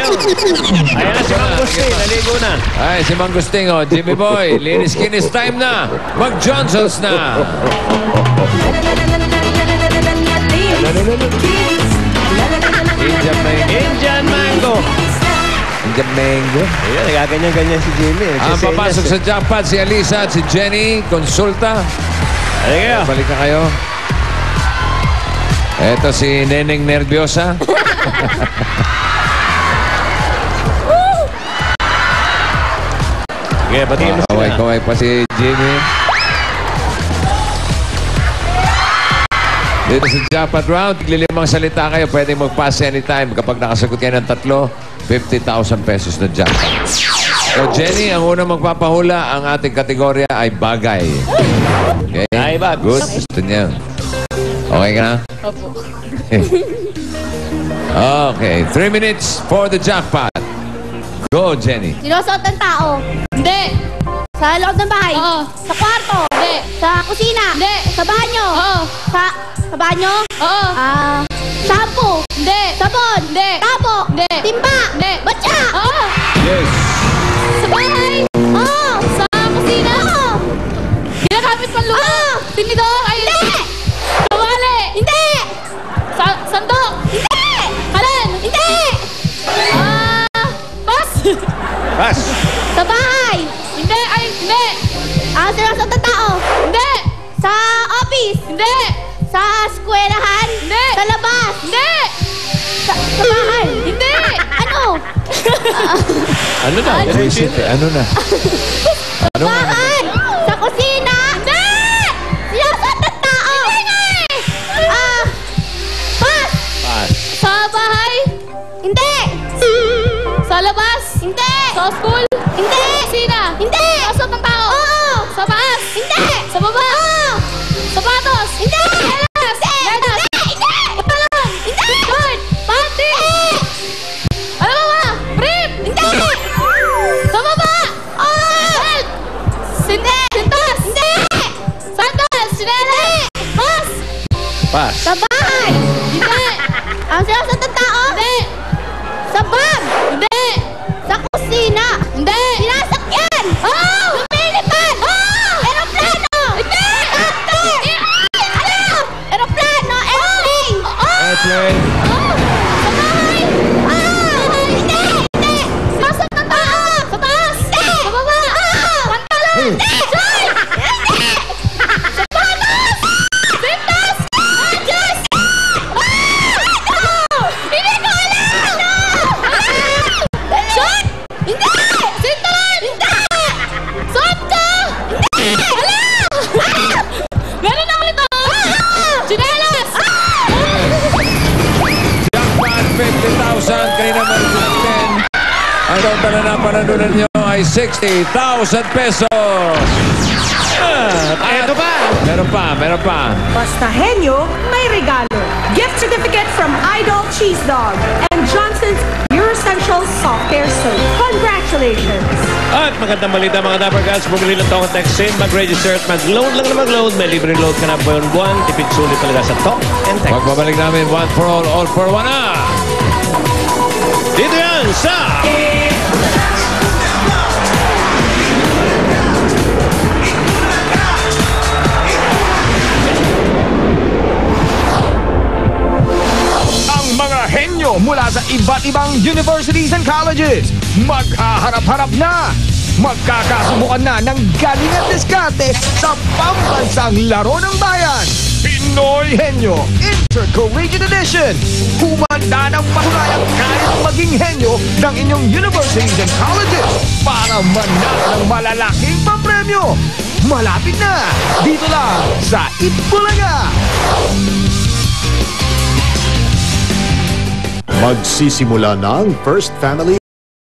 Ayan na si Mang Gusting, naligo na. Ay, si Mang Gusting, oh. Jimmy Boy, linis-kinis time na. Mag-Johnsons na. Indian Mango. Indian Mango. Ayan, nagaganyan-ganyan si Jimmy. Ang papasok sa jackpot, si Alisa at si Jenny. Konsulta. Halika kayo. Balik na kayo. Eto si Neneng Nerviosa. Okay, batiin mo sila. Kaway-kaway pa si Jimmy. Dito sa jackpot round, lilimang salita kayo. Pwede mag-pass anytime. Kapag nakasagot kayo ng 3, 50,000 pesos na jackpot. So, Jenny, ang unang magpapahula, ang ating kategorya ay bagay. Okay? Ay, bags. Good. Gusto niya. Okay ka na? Opo. Okay. 3 minutes for the jackpot. Go, Jenny. Sinusuot ng tao. Hindi. Sa loob ng bahay. Oo. Sa kwarto. Hindi. Sa kusina. Hindi. Sa banyo. Oo. Sa banyo. Oo. Shampoo. Hindi. Sabon. Hindi. Tabo. Hindi. Timba. Hindi. Batya. Oo. Yes. Sa bahay. Oo. Sa kusina. Oo. Ginagamit pang luto. Oo. Tinidor. Ay, Hindi. Kawali. Hindi. Sandok. Hindi. Kalan. Hindi. Pas. Pass. Sa bahay. Hindi. Ay, hindi. Sinusuot ng tao. Hindi. Sa office. Hindi. Sa eskwelahan. Hindi. Sa labas. Hindi. Sa bahay. Hindi. Ano? Ano na? Ano na? Ano na? Bahay. Sa kusina. Hindi. Sinusuot ng tao. Hindi. Pass. Pass. Sa bahay. Hindi. Sa labas. Hindi. Sa school. Hindi. Kusina. Hindi. Pasok ng tao. Oo. Sa taas. Hindi. Sa baba. Oo. Sapatos. Hindi. Medyas. Hindi. Hindi. Pantalon. Hindi. Short. Panty. Ano ba ba? Brief. Hindi. Sa baba. Oo. Belt. Sintas. Hindi. Sandals. Sinelas. Pas. Pass. Sa bahay. Hindi. Ang sinusuot ng tao. Hindi. Sa bag. Hindi. Sa kusina. Hindi. Sinasakyan. Oh! Lumilipad. Aeroplano. Hindi. Tractor. Ano? Aeroplano. Airplane. Airplane. Sa bahay. Hindi. Hindi. Pasok ng tao. Sa taas. Hindi. Sa baba. Pantalon. Hindi. Hindi. Sapatos. Sintas. Diyos. Hindi ko alam. Shot. Hindi. Sintalan. Hindi. Suot ka. Hindi. Meron na ulit ako. Chinelas. Jackpot 50,000. Kanina meron lang 10. Ang total na napanalunan nyo ay 60,000 pesos. Ito pa. Meron pa. Basta henyo, may regalo. Gift certificate from Idol Cheese Dog and Johnson's Pure Essential Soft Hair Soap. Congratulations! At magandang balita mga Dapper Cats. Bumili ng Talk and Text mag-register at mag-load lang na mag-load. May libreng load ka na buwan-buwan. Tipid sulit talaga sa Talk and Text. Pagbabalik namin, one for all for one na. Dito yan sa... Ang mga henyo mula sa iba't ibang universities and colleges maghaharap-harap na. Magkakasubukan na ng galing at diskarte sa pambansang laro ng bayan. Pinoy Henyo Intercollegiate Edition. Humanda ng patunayang kayang maging henyo ng inyong universities and colleges para manalo ng malalaking papremyo. Malapit na, dito lang sa Itbulaga. Magsisimula na ang First Family